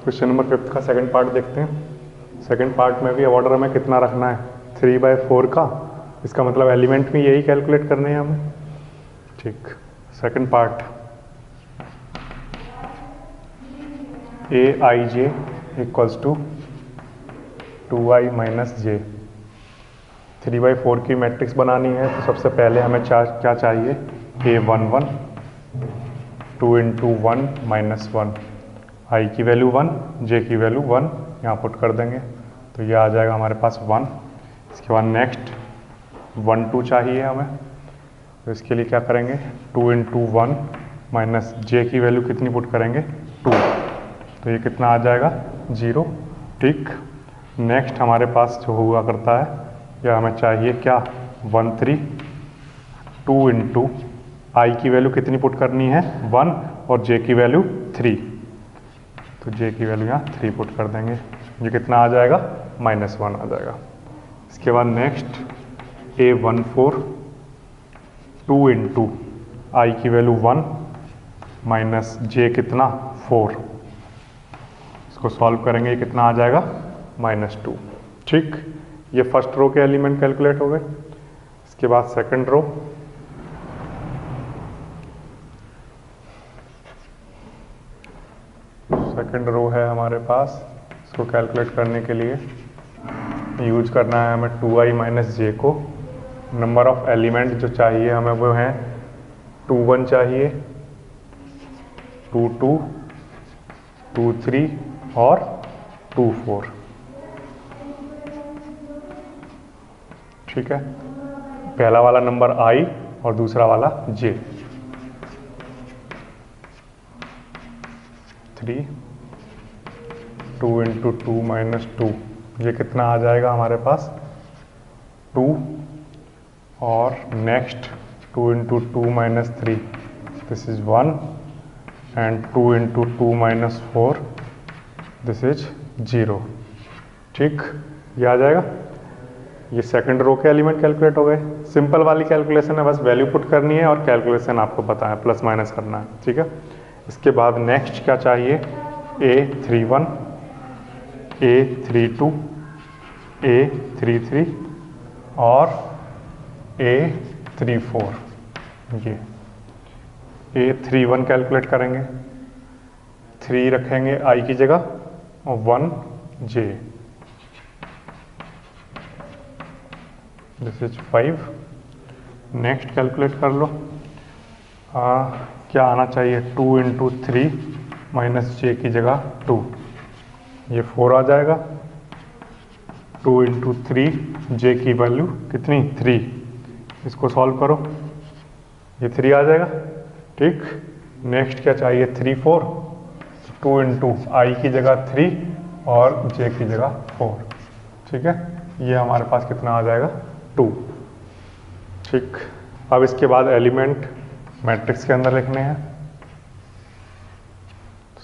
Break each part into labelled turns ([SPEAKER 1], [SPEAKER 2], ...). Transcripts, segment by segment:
[SPEAKER 1] Question number 5 का second part देखते हैं। सेकंड पार्ट में भी ऑर्डर हमें कितना रखना है 3/4 का, इसका मतलब एलिमेंट में यही कैलकुलेट करने हैं हमें। ठीक, second part aij equals to 2i minus J. 3/4 की मैट्रिक्स बनानी है तो सबसे पहले हमें क्या चाहिए, a11 2 इंटू 1 माइनस 1, आई की वैल्यू 1, जे की वैल्यू 1 यहाँ पुट कर देंगे तो ये आ जाएगा हमारे पास 1। इसके बाद नेक्स्ट 1 2 चाहिए हमें, तो इसके लिए क्या करेंगे 2 इंटू 1 माइनस जे की वैल्यू कितनी पुट करेंगे 2, तो ये कितना आ जाएगा 0। ठीक, नेक्स्ट हमारे पास जो हुआ करता है या हमें चाहिए क्या 1 3, 2 इंटू आई की वैल्यू कितनी पुट करनी है 1 और जे की वैल्यू 3, तो जे की वैल्यू यहाँ 3 पुट कर देंगे, ये कितना आ जाएगा -1 आ जाएगा। इसके बाद नेक्स्ट a14 2 इंटू आई की वैल्यू 1 माइनस जे कितना 4, इसको सॉल्व करेंगे ये कितना आ जाएगा -2। ठीक, ये फर्स्ट रो के एलिमेंट कैलकुलेट हो गए। इसके बाद सेकंड रो, सेकंड रो है हमारे पास, इसको कैलकुलेट करने के लिए यूज करना है हमें 2i माइनस जे को। नंबर ऑफ एलिमेंट जो चाहिए हमें वो हैं 2 1 चाहिए, 2 2, 2 3 और 2 4। ठीक है, पहला वाला नंबर i और दूसरा वाला j। 3 2 इंटू 2 माइनस 2, ये कितना आ जाएगा हमारे पास 2, और next 2 into 2 minus 3 this is 1 and 2 into 2 minus 4 this is 0। ठीक, ये आ जाएगा। ये सेकंड रो के एलिमेंट कैलकुलेट हो गए। सिंपल वाली कैलकुलेशन है, बस वैल्यू पुट करनी है और कैलकुलेशन आपको पता है, प्लस माइनस करना है। ठीक है, इसके बाद नेक्स्ट क्या चाहिए a31 a32 a33 और a34। ये a31 कैलकुलेट करेंगे, 3 रखेंगे i की जगह और 1 j, this is 5। Next calculate कर लो, क्या आना चाहिए 2 इंटू 3 माइनस जे की जगह 2, ये 4 आ जाएगा। 2 इंटू 3 जे की वैल्यू कितनी 3, इसको सॉल्व करो ये 3 आ जाएगा। ठीक, नेक्स्ट क्या चाहिए 3 4, 2 इंटू आई की जगह 3 और जे की जगह 4। ठीक है, ये हमारे पास कितना आ जाएगा 2। ठीक, अब इसके बाद एलिमेंट मैट्रिक्स के अंदर लिखने हैं।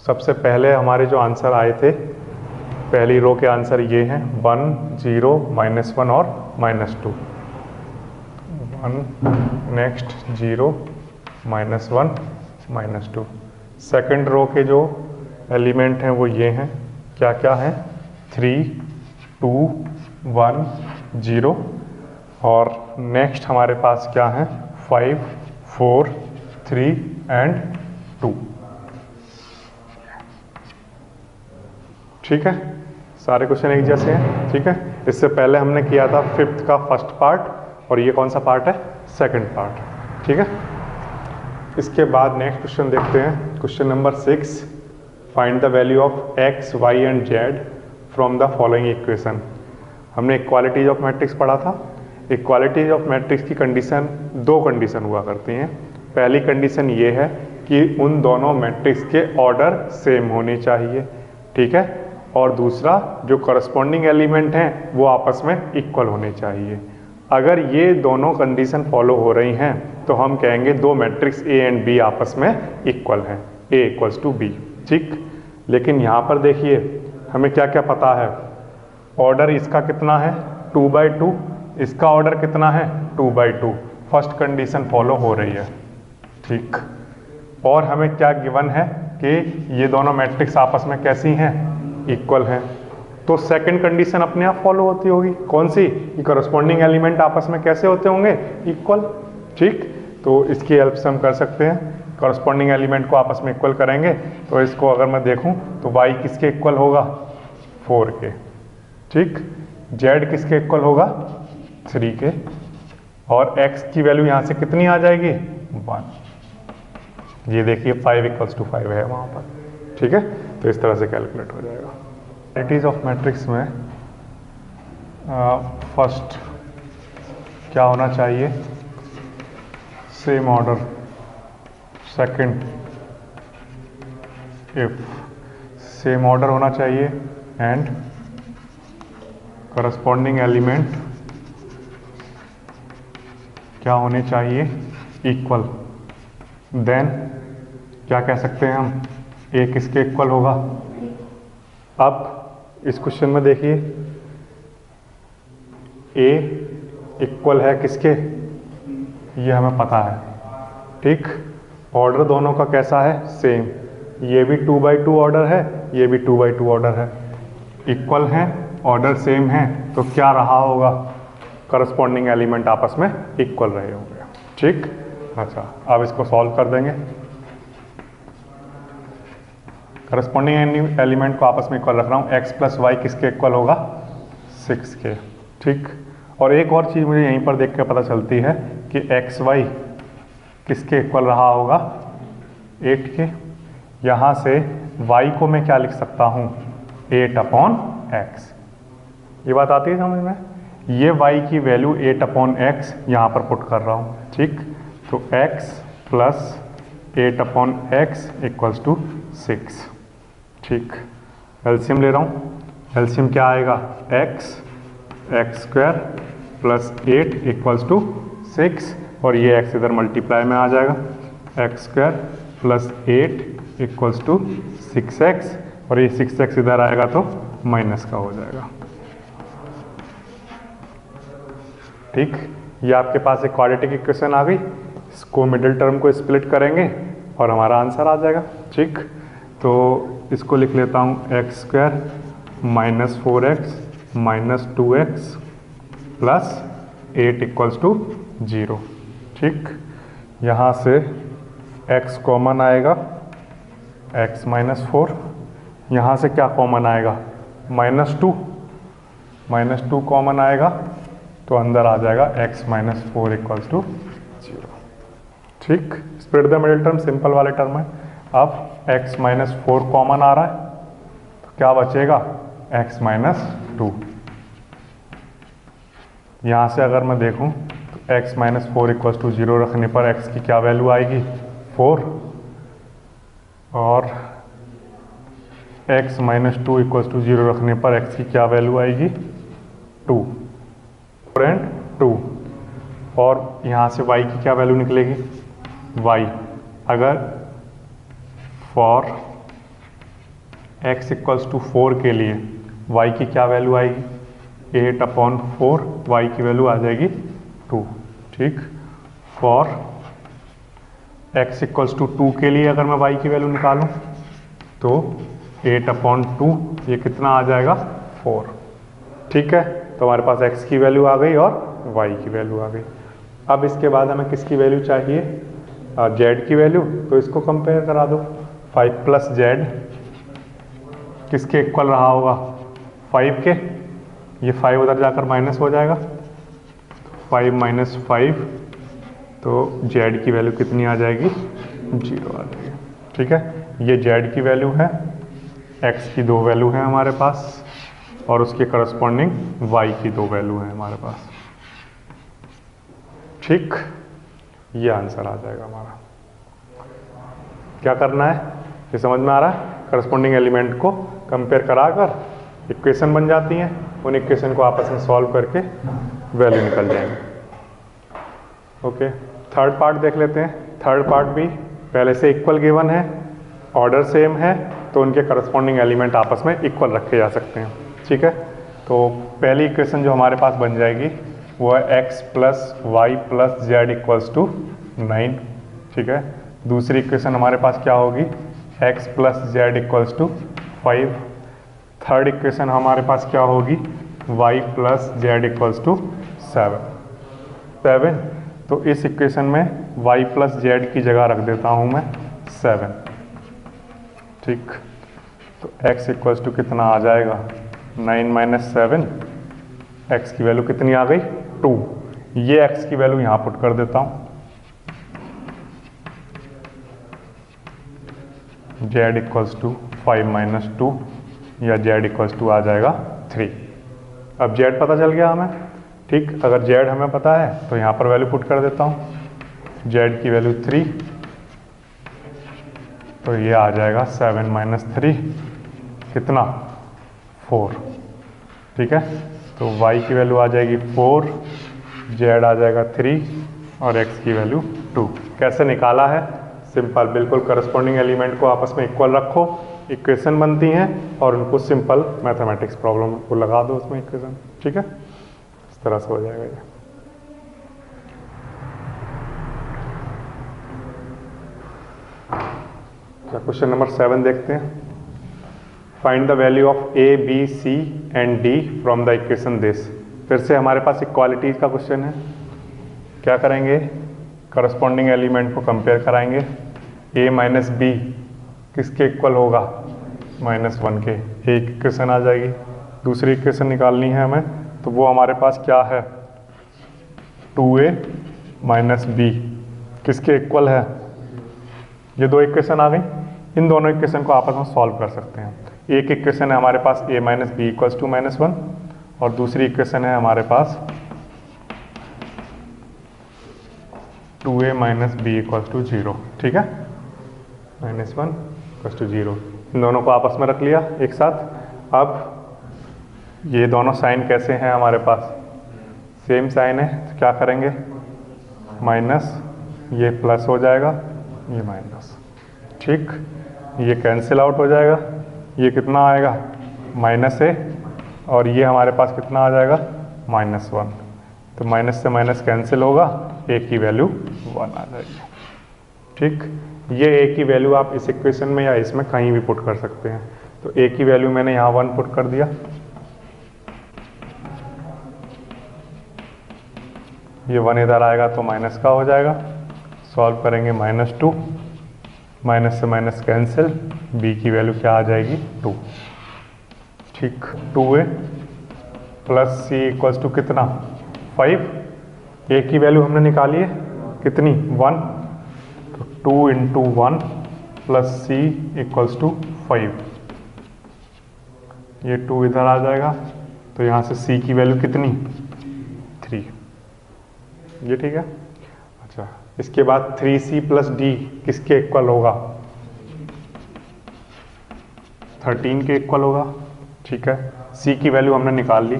[SPEAKER 1] सबसे पहले हमारे जो आंसर आए थे पहली रो के आंसर ये हैं 1 0 -1 और -2। 1 नेक्स्ट 0 -1 -2। सेकंड रो के जो एलिमेंट हैं वो ये हैं, क्या क्या हैं 3 2 1 0, और नेक्स्ट हमारे पास क्या है 5 4 3 एंड 2। ठीक है, सारे क्वेश्चन एक जैसे हैं। ठीक है, इससे पहले हमने किया था 5th का फर्स्ट पार्ट और ये कौन सा पार्ट है सेकंड पार्ट। ठीक है, इसके बाद नेक्स्ट क्वेश्चन देखते हैं। Question number 6, find the value of x y and z from the following equation. हमने इक्वालिटीज ऑफ मैट्रिक्स पढ़ा था। इक्वालिटीज ऑफ मैट्रिक्स की कंडीशन, 2 कंडीशन हुआ करती हैं। पहली कंडीशन ये है कि उन दोनों मैट्रिक्स के ऑर्डर सेम होने चाहिए। ठीक है, और दूसरा जो करस्पॉन्डिंग एलिमेंट हैं वो आपस में इक्वल होने चाहिए। अगर ये दोनों कंडीशन फॉलो हो रही हैं तो हम कहेंगे दो मैट्रिक्स A एंड B आपस में इक्वल हैं, A इक्वल्स टू B। ठीक, लेकिन यहाँ पर देखिए हमें क्या क्या पता है, ऑर्डर इसका कितना है 2/2, इसका ऑर्डर कितना है 2/2। फर्स्ट कंडीशन फॉलो हो रही है। ठीक, और हमें क्या गिवन है कि ये दोनों मैट्रिक्स आपस में कैसी हैं, इक्वल हैं। तो सेकंड कंडीशन अपने आप फॉलो होती होगी, कौन सी, कि करस्पॉन्डिंग एलिमेंट आपस में कैसे होते होंगे, इक्वल। ठीक, तो इसकी हेल्प से हम कर सकते हैं, करस्पॉन्डिंग एलिमेंट को आपस में इक्वल करेंगे। तो इसको अगर मैं देखूं तो y किसके इक्वल होगा, 4 के। ठीक, z किसके इक्वल होगा, 3 के, और x की वैल्यू यहाँ से कितनी आ जाएगी, 1। ये देखिए 5 = 5 है वहाँ पर। ठीक है, तो इस तरह से कैलकुलेट हो जाएगा। प्रॉपर्टीज ऑफ मैट्रिक्स में फर्स्ट क्या होना चाहिए, same order. Second, if same order होना चाहिए एंड करस्पॉन्डिंग एलिमेंट क्या होने चाहिए, इक्वल। देन क्या कह सकते हैं हम, ए किसके इक्वल होगा। अब इस क्वेश्चन में देखिए ए इक्वल है किसके, ये हमें पता है। ठीक, ऑर्डर दोनों का कैसा है, सेम। ये भी 2/2 ऑर्डर है, ये भी 2/2 ऑर्डर है, इक्वल हैं, ऑर्डर सेम है, तो क्या रहा होगा, करस्पॉन्डिंग एलिमेंट आपस में इक्वल रहे होंगे। ठीक, अच्छा अब इसको सॉल्व कर देंगे। करस्पॉन्डिंग एलिमेंट को आपस में इक्वल रख रहा हूँ, x + y किसके इक्वल होगा, 6 के। ठीक, और एक और चीज़ मुझे यहीं पर देख के पता चलती है कि x y किसके इक्वल रहा होगा, 8 के। यहाँ से y को मैं क्या लिख सकता हूँ, 8/x। ये बात आती है समझ में, ये y की वैल्यू 8/x यहाँ पर पुट कर रहा हूँ। ठीक, तो x + 8/x = 6। ठीक, एलसीएम ले रहा हूँ, एलसीएम क्या आएगा, x² + 8 = 6, और ये x इधर मल्टीप्लाई में आ जाएगा, x² + 8 = 6x, और ये 6x इधर आएगा तो माइनस का हो जाएगा। ठीक, ये आपके पास एक क्वाड्रेटिक इक्वेशन आ गई, इसको मिडिल टर्म को स्प्लिट करेंगे और हमारा आंसर आ जाएगा। ठीक, तो इसको लिख लेता हूँ, x² - 4x - 2x + 8 = 0। ठीक, यहाँ से x कॉमन आएगा, x - 4, यहाँ से क्या कॉमन आएगा, -2 कॉमन आएगा, तो अंदर आ जाएगा x - 4 = 0। ठीक, split the middle term, simple वाले टर्म है। अब x - 4 कॉमन आ रहा है, तो क्या बचेगा, x - 2। यहाँ से अगर मैं देखूँ तो x - 4 = 0 रखने पर x की क्या वैल्यू आएगी, 4, और x - 2 = 0 रखने पर x की क्या वैल्यू आएगी, 2, 4 and 2, और यहाँ से y की क्या वैल्यू निकलेगी, y अगर फॉर x = 4 के लिए y की क्या वैल्यू आएगी, 8/4, y की वैल्यू आ जाएगी 2। ठीक, फॉर x = 2 के लिए अगर मैं y की वैल्यू निकालूं तो 8/2, ये कितना आ जाएगा, 4। ठीक है, तो हमारे पास x की वैल्यू आ गई और y की वैल्यू आ गई। अब इसके बाद हमें किसकी वैल्यू चाहिए, z की वैल्यू, तो इसको कंपेयर करा दो। 5 + z किसके इक्वल रहा होगा, 5 के, ये 5 उधर जाकर माइनस हो जाएगा, 5 - 5, तो z की वैल्यू कितनी आ जाएगी, 0 आ जाएगी। ठीक है, ये z की वैल्यू है, x की 2 वैल्यू है हमारे पास, और उसके करस्पॉन्डिंग y की 2 वैल्यू है हमारे पास। ठीक, ये आंसर आ जाएगा हमारा। क्या करना है, ये समझ में आ रहा है, करस्पॉन्डिंग एलिमेंट को कंपेयर कराकर इक्वेशन बन जाती हैं, उन इक्वेशन को आपस में सॉल्व करके वैल्यू निकल जाएंगे। ओके, थर्ड पार्ट देख लेते हैं। थर्ड पार्ट भी पहले से इक्वल गिवन है, ऑर्डर सेम है, तो उनके करस्पॉन्डिंग एलिमेंट आपस में इक्वल रखे जा सकते हैं। ठीक है, तो पहली इक्वेशन जो हमारे पास बन जाएगी वो है x + y + z = 9। ठीक है, दूसरी इक्वेशन हमारे पास क्या होगी, x plus Z equals to 5। Third equation हमारे पास क्या होगी, y plus Z equals to 7। तो इस इक्वेशन में y प्लस जेड की जगह रख देता हूँ मैं 7। ठीक, तो x इक्वल्स टू कितना आ जाएगा, 9 माइनस 7, x की वैल्यू कितनी आ गई, 2। ये x की वैल्यू यहाँ पुट कर देता हूँ, z इक्वल्स टू 5 माइनस 2 या z इक्वल्स टू आ जाएगा 3। अब z पता चल गया हमें। ठीक, अगर z हमें पता है तो यहाँ पर वैल्यू पुट कर देता हूँ, z की वैल्यू 3, तो ये आ जाएगा 7 माइनस 3 कितना, 4। ठीक है, तो y की वैल्यू आ जाएगी 4, z आ जाएगा 3 और x की वैल्यू 2। कैसे निकाला है, सिंपल, बिल्कुल करस्पॉन्डिंग एलिमेंट को आपस में इक्वल रखो, इक्वेशन बनती हैं और उनको सिंपल मैथमेटिक्स प्रॉब्लम को लगा दो उसमें इक्वेशन। ठीक है, इस तरह से हो जाएगा ये। क्या क्वेश्चन नंबर 7 देखते हैं। Find the value of a, b, c and d from the equation this. फिर से हमारे पास इक्वालिटीज का क्वेश्चन है। क्या करेंगे, करस्पॉन्डिंग एलिमेंट को कंपेयर कराएंगे। a माइनस बी किसके इक्वल होगा, -1 के। एक इक्वेशन आ जाएगी। दूसरी इक्वेशन निकालनी है हमें, तो वो हमारे पास क्या है, 2a माइनस बी किसके इक्वल है। ये दो इक्वेशन आ गई। इन दोनों इक्वेशन को आपस में सॉल्व कर सकते हैं। एक इक्वेशन है हमारे पास a minus B equals to -1 और दूसरी इक्वेशन है हमारे पास 2a minus B equals to 0। ठीक है, -1 इक्वल्स टू 0। इन दोनों को आपस में रख लिया एक साथ। अब ये दोनों साइन कैसे हैं हमारे पास, सेम साइन है, तो क्या करेंगे, माइनस, ये प्लस हो जाएगा, ये माइनस। ठीक, ये कैंसिल आउट हो जाएगा, ये कितना आएगा, -a और ये हमारे पास कितना आ जाएगा, -1। तो माइनस से माइनस कैंसिल होगा, a की वैल्यू 1 आ जाएगी। ठीक, ये a की वैल्यू आप इस इक्वेशन में या इसमें कहीं भी पुट कर सकते हैं। तो a की वैल्यू मैंने यहाँ 1 पुट कर दिया, ये 1 इधर आएगा तो माइनस का हो जाएगा। सॉल्व करेंगे, -2, माइनस से माइनस कैंसिल, b की वैल्यू क्या आ जाएगी, 2। ठीक, 2a plus c equals to कितना, 5। a की वैल्यू हमने निकाली है कितनी, 1, तो 2 into 1 plus c equals to 5। ये 2 इधर आ जाएगा, तो यहाँ से c की वैल्यू कितनी, 3। ये ठीक है। अच्छा, इसके बाद 3c प्लस d किसके इक्वल होगा, 13 के इक्वल होगा। ठीक है, c की वैल्यू हमने निकाल ली,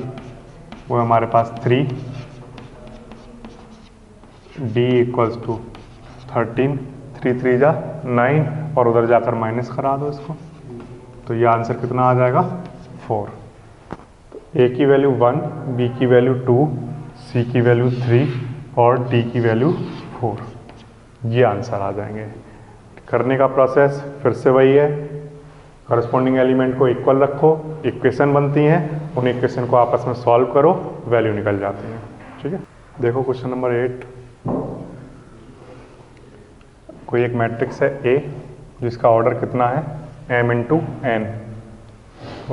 [SPEAKER 1] वो हमारे पास 3, d इक्वल्स टू 13, 3 3 जा 9 और उधर जाकर माइनस करा दो इसको, तो ये आंसर कितना आ जाएगा, 4। तो a की वैल्यू 1, b की वैल्यू 2, c की वैल्यू 3 और d की वैल्यू 4। ये आंसर आ जाएंगे। करने का प्रोसेस फिर से वही है, करस्पॉन्डिंग एलिमेंट को इक्वल रखो, इक्वेशन बनती हैं, उन इक्वेशन को आपस में सॉल्व करो, वैल्यू निकल जाती है। ठीक है, देखो क्वेश्चन नंबर 8। कोई एक मैट्रिक्स है A जिसका ऑर्डर कितना है, m इंटू n।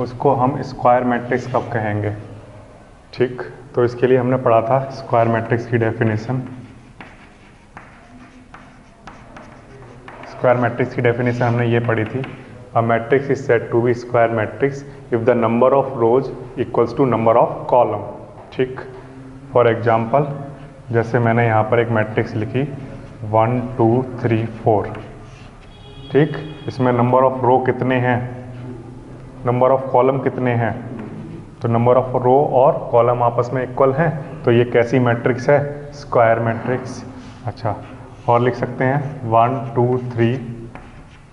[SPEAKER 1] उसको हम स्क्वायर मैट्रिक्स कब कहेंगे। ठीक, तो इसके लिए हमने पढ़ा था स्क्वायर मैट्रिक्स की डेफिनेशन। स्क्वायर मैट्रिक्स की डेफिनेशन हमने ये पढ़ी थी, a matrix is said to be square matrix if the number of rows equals to number of column. ठीक, फॉर एग्जाम्पल जैसे मैंने यहाँ पर एक मैट्रिक्स लिखी 1 2 3 4। ठीक, इसमें नंबर ऑफ रो कितने हैं, नंबर ऑफ कॉलम कितने हैं, तो नंबर ऑफ रो और कॉलम आपस में इक्वल हैं, तो ये कैसी मैट्रिक्स है, स्क्वायर मैट्रिक्स। अच्छा, और लिख सकते हैं 1 2 3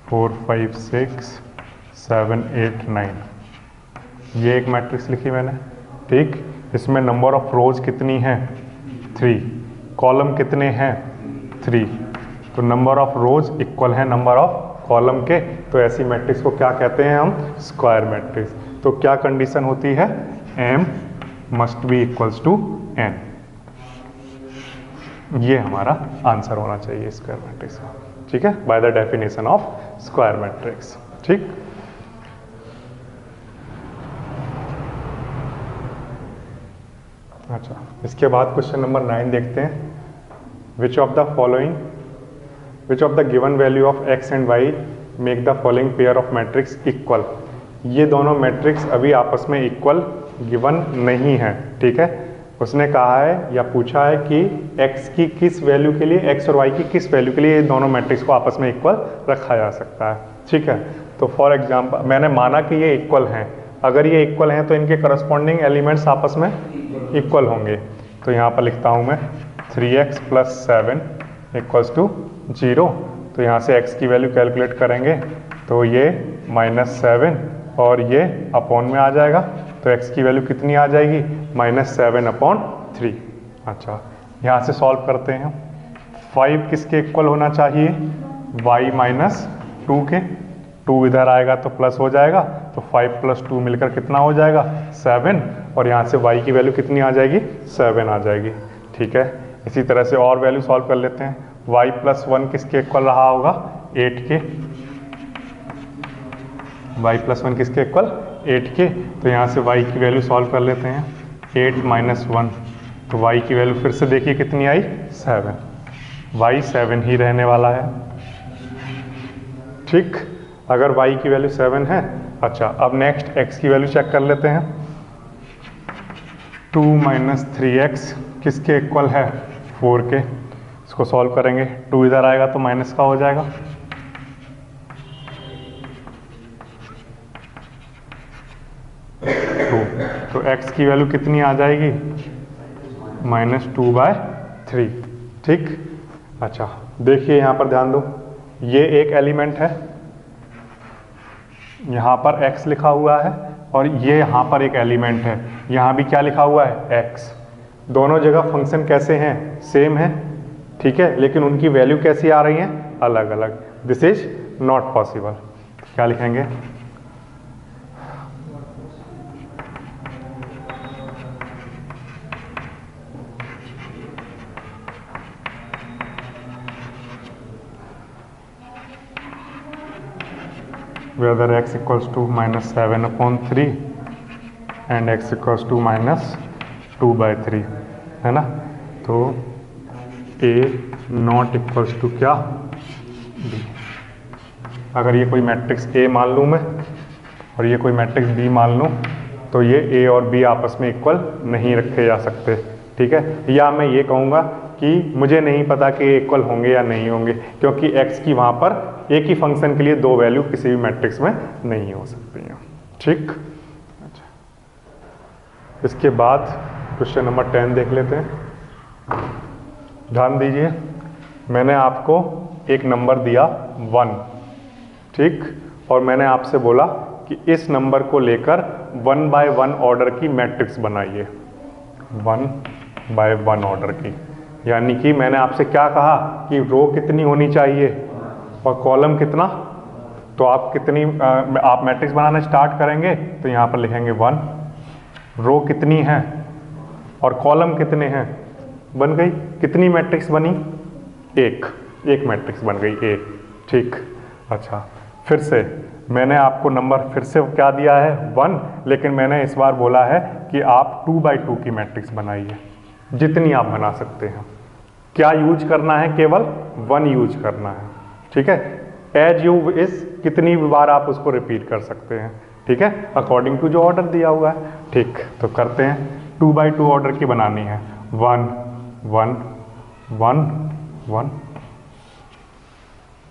[SPEAKER 1] 4 5 6 7 8 9, ये एक मैट्रिक्स लिखी मैंने। ठीक, इसमें नंबर ऑफ रोज कितनी हैं, 3, कॉलम कितने हैं, 3, तो नंबर ऑफ रोज इक्वल है नंबर ऑफ कॉलम के, तो ऐसी मैट्रिक्स को क्या कहते हैं हम? Square matrix. तो क्या कंडीशन होती है? m must be equals to n। ये हमारा आंसर होना चाहिए स्क्वायर मैट्रिक्स का, ठीक है, by the definition of square matrix. ठीक, अच्छा, इसके बाद क्वेश्चन नंबर 9 देखते हैं। Which of the given value of x and y make the following pair of matrix equal. ये दोनों मैट्रिक्स अभी आपस में इक्वल गिवन नहीं है, ठीक है। उसने कहा है या पूछा है कि x की किस वैल्यू के लिए, x और y की किस वैल्यू के लिए ये दोनों मैट्रिक्स को आपस में इक्वल रखा जा सकता है, ठीक है। तो फॉर एग्जांपल मैंने माना कि ये इक्वल हैं, अगर ये इक्वल हैं तो इनके करस्पॉन्डिंग एलिमेंट्स आपस में इक्वल होंगे। तो यहाँ पर लिखता हूँ मैं 3x + 7 = 0। तो यहाँ से x की वैल्यू कैलकुलेट करेंगे तो ये -7 और ये अपॉन में आ जाएगा, तो x की वैल्यू कितनी आ जाएगी? -7/3। अच्छा, यहाँ से सॉल्व करते हैं। 5 किसके इक्वल होना चाहिए? y - 2 के। 2 इधर आएगा तो प्लस हो जाएगा, तो 5 + 2 मिलकर कितना हो जाएगा? 7। और यहाँ से y की वैल्यू कितनी आ जाएगी? 7 आ जाएगी, ठीक है। इसी तरह से और वैल्यू सॉल्व कर लेते हैं। y + 1 किसके इक्वल रहा होगा? 8 के। y + 1 किसके इक्वल? 8 के। तो यहाँ से y की वैल्यू सॉल्व कर लेते हैं। 8 - 1, तो y की वैल्यू फिर से देखिए कितनी आई? 7। y 7 ही रहने वाला है, ठीक। अगर y की वैल्यू 7 है, अच्छा, अब नेक्स्ट x की वैल्यू चेक कर लेते हैं। 2 - 3x किसके इक्वल है? 4 के। इसको सॉल्व करेंगे, 2 इधर आएगा तो माइनस का हो जाएगा, तो x की वैल्यू कितनी आ जाएगी? -2/3, ठीक। अच्छा, देखिए यहाँ पर ध्यान दो, ये एक एलिमेंट है, यहाँ पर x लिखा हुआ है, और ये यहाँ पर एक एलिमेंट है, यहाँ भी क्या लिखा हुआ है? x। दोनों जगह फंक्शन कैसे हैं? सेम है, ठीक है, लेकिन उनकी वैल्यू कैसी आ रही है? अलग अलग। This is not possible. क्या लिखेंगे? whether x = -7/3 and x = -2/3, है ना। तो a नॉट इक्वल्स टू क्या? b। अगर ये कोई मैट्रिक्स a मान लूँ मैं और ये कोई मैट्रिक्स b मान लूँ, तो ये a और b आपस में इक्वल नहीं रखे जा सकते, ठीक है। या मैं ये कहूँगा कि मुझे नहीं पता कि ये इक्वल होंगे या नहीं होंगे, क्योंकि x की वहाँ पर एक ही फंक्शन के लिए दो वैल्यू किसी भी मैट्रिक्स में नहीं हो सकती हैं, ठीक। अच्छा, इसके बाद क्वेश्चन नंबर 10 देख लेते हैं। ध्यान दीजिए, मैंने आपको एक नंबर दिया 1, ठीक, और मैंने आपसे बोला कि इस नंबर को लेकर 1 by 1 ऑर्डर की मैट्रिक्स बनाइए, 1 by 1 ऑर्डर की। यानी कि मैंने आपसे क्या कहा कि रो कितनी होनी चाहिए और कॉलम कितना। तो आप कितनी आप मैट्रिक्स बनाना स्टार्ट करेंगे तो यहाँ पर लिखेंगे 1, रो कितनी है और कॉलम कितने हैं, बन गई। कितनी मैट्रिक्स बनी? एक मैट्रिक्स बन गई, एक, ठीक। अच्छा, फिर से मैंने आपको नंबर फिर से क्या दिया है? 1, लेकिन मैंने इस बार बोला है कि आप 2 by 2 की मैट्रिक्स बनाइए, जितनी आप बना सकते हैं। क्या यूज करना है? केवल 1 यूज करना है, ठीक है। एज यू इज, कितनी बार आप उसको रिपीट कर सकते हैं, ठीक है, अकॉर्डिंग टू जो ऑर्डर दिया हुआ है, ठीक। तो करते हैं, 2 by 2 ऑर्डर की बनानी है। 1 1 1 1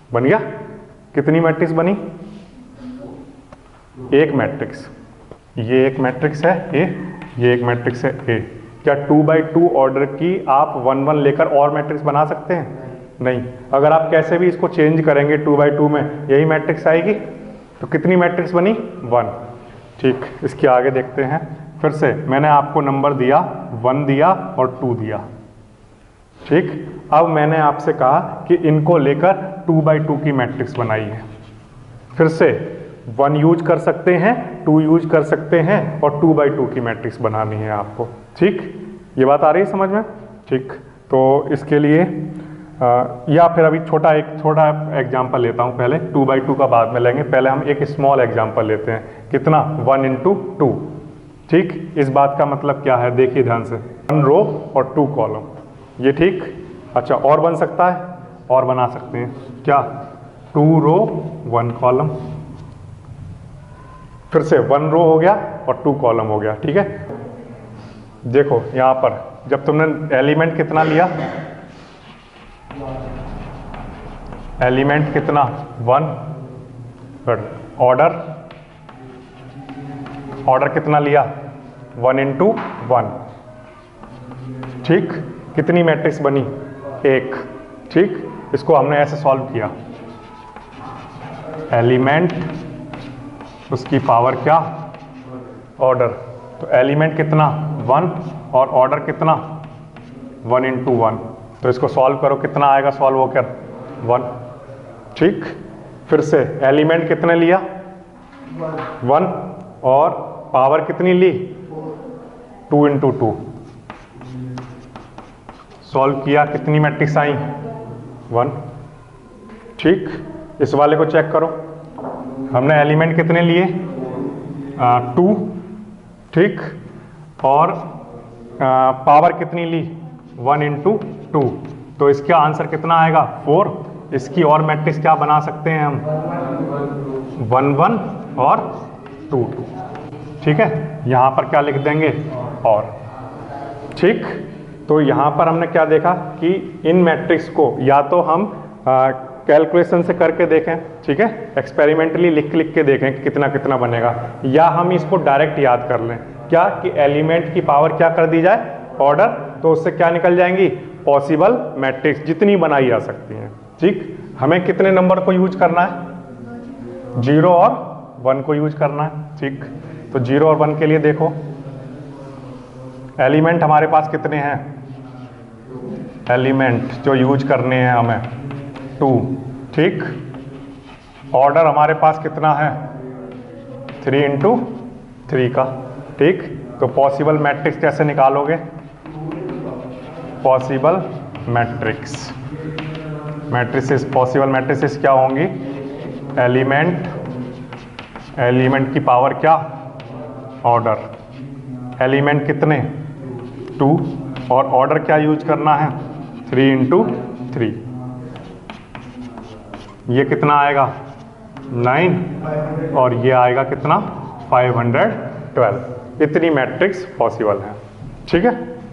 [SPEAKER 1] बन गया। कितनी मैट्रिक्स बनी? एक मैट्रिक्स। ये एक मैट्रिक्स है A, ये एक मैट्रिक्स है A। क्या 2 by 2 ऑर्डर की आप 1 1 लेकर और मैट्रिक्स बना सकते हैं? नहीं। अगर आप कैसे भी इसको चेंज करेंगे 2 by 2 में यही मैट्रिक्स आएगी। तो कितनी मैट्रिक्स बनी? 1, ठीक। इसके आगे देखते हैं। फिर से मैंने आपको नंबर दिया, 1 दिया और 2 दिया, ठीक। अब मैंने आपसे कहा कि इनको लेकर 2 by 2 की मैट्रिक्स बनाइए। फिर से 1 यूज कर सकते हैं, 2 यूज कर सकते हैं और 2 बाई 2 की मैट्रिक्स बनानी है आपको। ठीक, ये बात आ रही है समझ में? ठीक, तो इसके लिए या फिर अभी छोटा एग्जाम्पल लेता हूँ पहले, 2 बाई 2 का बाद में लेंगे, पहले हम एक स्मॉल एग्जाम्पल लेते हैं। कितना? 1 इंटू 2। ठीक, इस बात का मतलब क्या है देखिए ध्यान से, 1 रो और 2 कॉलम, ये ठीक। अच्छा, और बन सकता है, और बना सकते हैं क्या? 2 रो 1 कॉलम, फिर से 1 रो हो गया और 2 कॉलम हो गया। ठीक है, देखो यहाँ पर जब तुमने एलिमेंट कितना लिया, एलिमेंट कितना? 1, फिर ऑर्डर कितना लिया? 1 इंटू 1। ठीक, कितनी मैट्रिक्स बनी? 1। ठीक, इसको हमने ऐसे सॉल्व किया, एलिमेंट उसकी पावर क्या? ऑर्डर। तो एलिमेंट कितना? 1 और ऑर्डर कितना? 1 इंटू 1। तो इसको सॉल्व करो, कितना आएगा सॉल्व होकर? 1। ठीक, फिर से एलिमेंट कितने लिया? 1 और पावर कितनी ली? 2 इंटू 2। सॉल्व किया, कितनी मैट्रिक्स आई? 1। ठीक, इस वाले को चेक करो, हमने एलिमेंट कितने लिए? 2। ठीक, और पावर कितनी ली? 1 इंटू 2। तो इसका आंसर कितना आएगा? 4। इसकी और मैट्रिक्स क्या बना सकते हैं हम? 1 1 और 2 2। ठीक है, यहाँ पर क्या लिख देंगे? और। ठीक, तो यहाँ पर हमने क्या देखा कि इन मैट्रिक्स को या तो हम कैलकुलेशन से करके देखें, ठीक है, एक्सपेरिमेंटली लिख के देखें कि कितना कितना बनेगा, या हम इसको डायरेक्ट याद कर लें। क्या कि एलिमेंट की पावर क्या कर दी जाए? ऑर्डर। तो उससे क्या निकल जाएंगी? पॉसिबल मैट्रिक्स, जितनी बनाई जा सकती हैं। ठीक, हमें कितने नंबर को यूज करना है? 0 और 1 को यूज करना है। ठीक, तो 0 और 1 के लिए देखो, एलिमेंट हमारे पास कितने हैं? एलिमेंट जो यूज करने हैं हमें 2। ठीक, ऑर्डर हमारे पास कितना है? 3 इंटू 3 का। ठीक, तो पॉसिबल मैट्रिक्स कैसे निकालोगे? पॉसिबल मैट्रिक्स, पॉसिबल मैट्रिक्स क्या होंगी? एलिमेंट की पावर क्या? ऑर्डर। एलिमेंट कितने? 2 और ऑर्डर क्या यूज करना है? 3 इंटू 3। ये कितना आएगा? 9 और ये आएगा कितना? 512। इतनी मैट्रिक्स पॉसिबल है। ठीक है।